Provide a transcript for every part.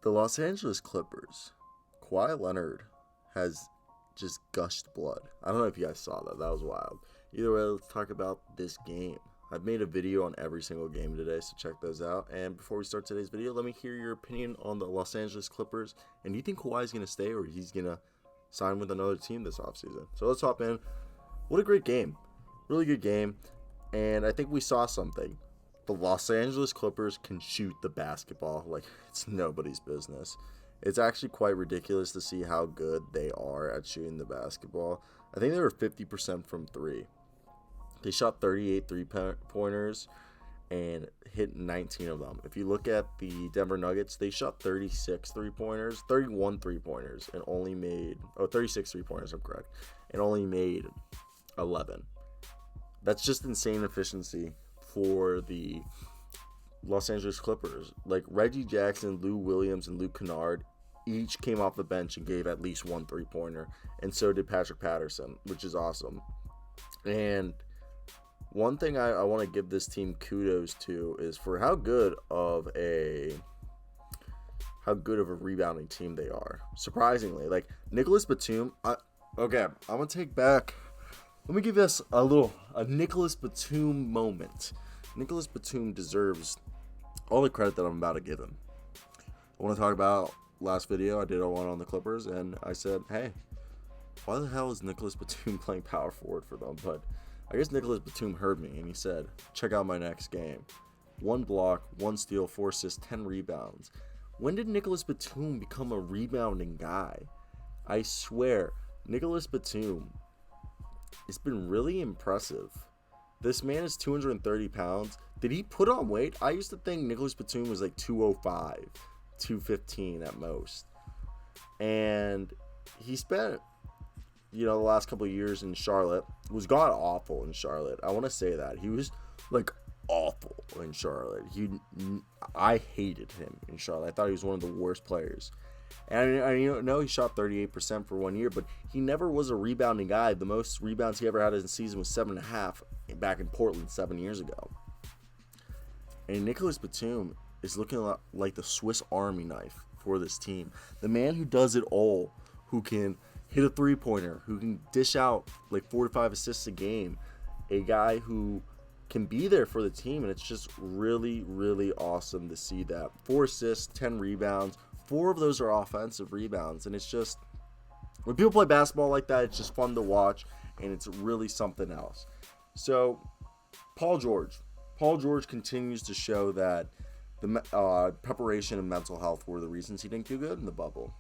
The Los Angeles Clippers, Kawhi Leonard has just gushed blood. I don't know if you guys saw that. That was wild. Either way, let's talk about this game. I've made a video on every single game today, so check those out. And before we start today's video, let me hear your opinion on the Los Angeles Clippers. And do you think Kawhi's going to stay or he's going to sign with another team this offseason? So let's hop in. What a great game. Really good game. And I think we saw something. The Los Angeles Clippers can shoot the basketball like it's nobody's business. It's actually quite ridiculous to see how good they are at shooting the basketball. I think they were 50% from three. They shot 38 three-pointers and hit 19 of them. If you look at the Denver Nuggets, they shot 36 three-pointers, 31 three-pointers, and only made 36 three-pointers, I'm correct, and only made 11. That's just insane efficiency for the Los Angeles Clippers. Like Reggie Jackson, Lou Williams, and Luke Kennard each came off the bench and gave at least one three-pointer, and so did Patrick Patterson, which is awesome. And one thing I want to give this team kudos to is for how good of a rebounding team they are. Surprisingly, like Nicholas Batum. I'm gonna take back. Let me give us a Nicholas Batum moment. Nicholas Batum deserves all the credit that I'm about to give him. I want to talk about last video. I did one on the Clippers, and I said, hey, why the hell is Nicholas Batum playing power forward for them? But I guess Nicholas Batum heard me, and he said, check out my next game. 1 block, 1 steal, 4 assists, 10 rebounds. When did Nicholas Batum become a rebounding guy? I swear, Nicholas Batum, it's been really impressive. This man is 230 pounds. Did he put on weight? I used to think Nicholas Batum was like 205, 215 at most. And he spent, the last couple of years in Charlotte. Was god awful in Charlotte. I want to say that. He was like awful in Charlotte. I hated him in Charlotte. I thought he was one of the worst players. And I know he shot 38% for 1 year, but he never was a rebounding guy. The most rebounds he ever had in a season was 7.5 back in Portland 7 years ago. And Nicholas Batum is looking a lot like the Swiss Army knife for this team. The man who does it all, who can hit a three-pointer, who can dish out like 4 to 5 assists a game, a guy who can be there for the team, and it's just really, really awesome to see that. 4 assists, 10 rebounds. 4 of those are offensive rebounds, and it's just, when people play basketball like that, it's just fun to watch, and it's really something else. So, Paul George continues to show that the preparation and mental health were the reasons he didn't do good in the bubble.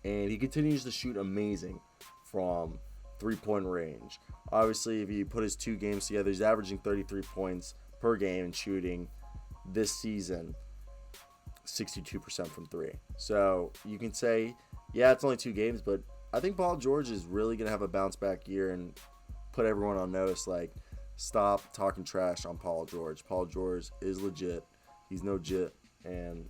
And he continues to shoot amazing from three-point range. Obviously, if you put his 2 games together, he's averaging 33 points per game and shooting this season 62% from 3. So you can say, yeah, it's only 2 games, but I think Paul George is really going to have a bounce-back year and put everyone on notice, like, stop talking trash on Paul George. Paul George is legit. He's no jit, and,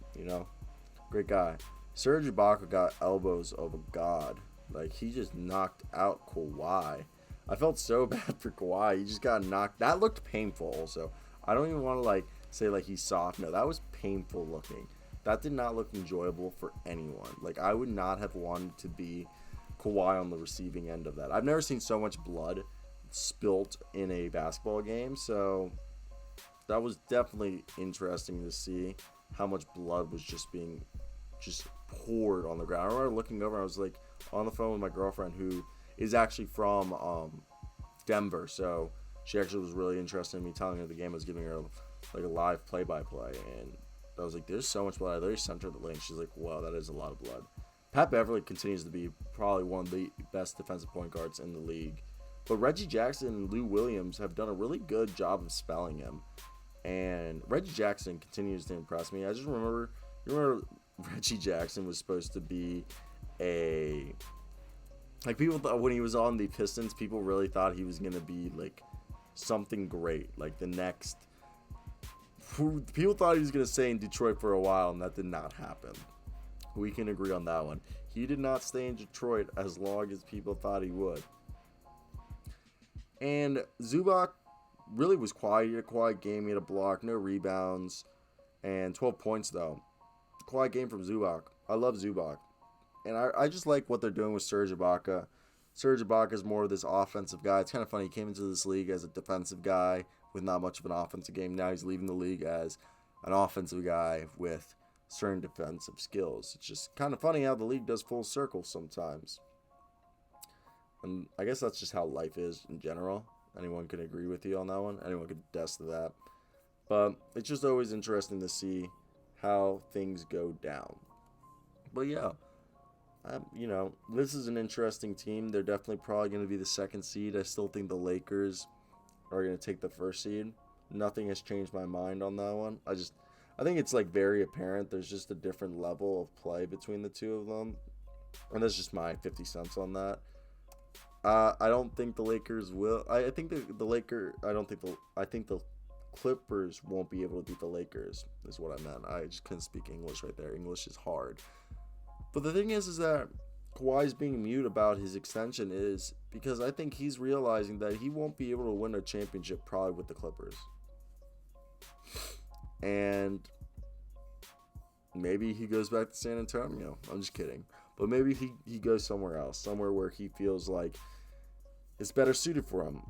great guy. Serge Ibaka got elbows of a god. Like, he just knocked out Kawhi. I felt so bad for Kawhi. He just got knocked. That looked painful also. I don't even want to, say, he's soft. No, that was painful looking. That did not look enjoyable for anyone. Like, I would not have wanted to be Kawhi on the receiving end of that. I've never seen so much blood spilt in a basketball game, so that was definitely interesting to see how much blood was just being poured on the ground. I remember looking over, I was on the phone with my girlfriend, who is actually from Denver, so she actually was really interested in me telling her the game. I was giving her a live play-by-play, and I was like, there's so much blood. I literally sent her the link. She's like, wow, that is a lot of blood. Pat Beverly continues to be probably one of the best defensive point guards in the league, but Reggie Jackson and Lou Williams have done a really good job of spelling him, and Reggie Jackson continues to impress me. I just remember Reggie Jackson was supposed to be people thought when he was on the Pistons, people really thought he was going to be something great, the next. People thought he was going to stay in Detroit for a while, and that did not happen. We can agree on that one. He did not stay in Detroit as long as people thought he would. And Zubac really was quiet. He had a quiet game. He had a block, no rebounds, and 12 points, though. Kawhi came from Zubac. I love Zubac. And I just like what they're doing with Serge Ibaka. Serge Ibaka is more of this offensive guy. It's kind of funny. He came into this league as a defensive guy with not much of an offensive game. Now he's leaving the league as an offensive guy with certain defensive skills. It's just kind of funny how the league does full circle sometimes. And I guess that's just how life is in general. Anyone can agree with you on that one. Anyone could attest to that. But it's just always interesting to see how things go down. But yeah, this is an interesting team. They're definitely probably going to be the second seed. I still think the Lakers are going to take the first seed. Nothing has changed my mind on that one. I think it's like very apparent. There's just a different level of play between the two of them. And that's just my 50 cents on that. I don't think the Lakers will. I think the Clippers won't be able to beat the Lakers, is what I meant. I just couldn't speak English right there. English is hard. But the thing is that Kawhi's being mute about his extension is because I think he's realizing that he won't be able to win a championship probably with the Clippers. And maybe he goes back to San Antonio. I'm just kidding. But maybe he goes somewhere else, somewhere where he feels like it's better suited for him.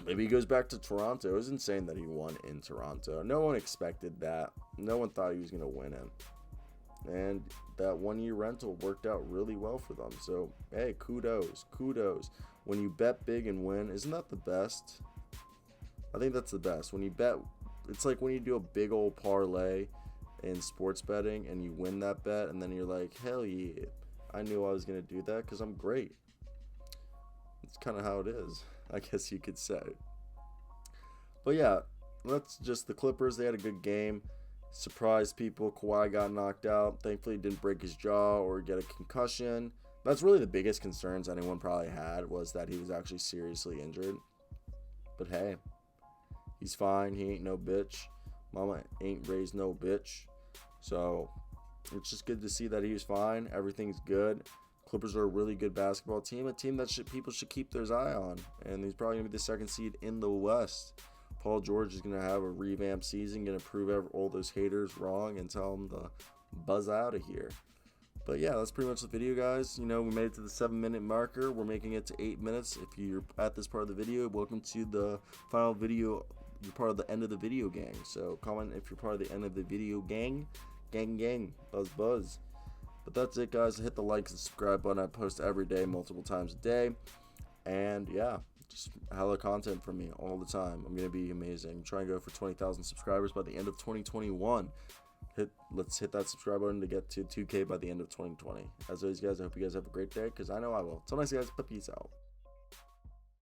Maybe he goes back to Toronto. It was insane that he won in Toronto. No one expected that. No one thought he was going to win it. And that 1 year rental worked out really well for them. So, hey, kudos. When you bet big and win, isn't that the best? I think that's the best. When you bet, it's like when you do a big old parlay in sports betting and you win that bet and then you're like, hell yeah, I knew I was going to do that because I'm great. It's kind of how it is, I guess you could say. But yeah, that's just the Clippers. They had a good game. Surprised people. Kawhi got knocked out. Thankfully, he didn't break his jaw or get a concussion. That's really the biggest concerns anyone probably had, was that he was actually seriously injured. But hey, he's fine. He ain't no bitch. Mama ain't raised no bitch. So it's just good to see that he was fine. Everything's good. Clippers are a really good basketball team, a team that people should keep their eye on. And he's probably going to be the second seed in the West. Paul George is going to have a revamped season, going to prove all those haters wrong and tell them to buzz out of here. But yeah, that's pretty much the video, guys. We made it to the 7-minute marker. We're making it to 8 minutes. If you're at this part of the video, welcome to the final video. You're part of the end of the video gang. So comment if you're part of the end of the video gang. Gang, buzz. But that's it, guys. Hit the like and subscribe button. I post every day, multiple times a day. And yeah, just hella content from me all the time. I'm going to be amazing. I'm trying to go for 20,000 subscribers by the end of 2021. Let's hit that subscribe button to get to 2K by the end of 2020. As always, guys, I hope you guys have a great day, because I know I will. Till next, guys. Peace out.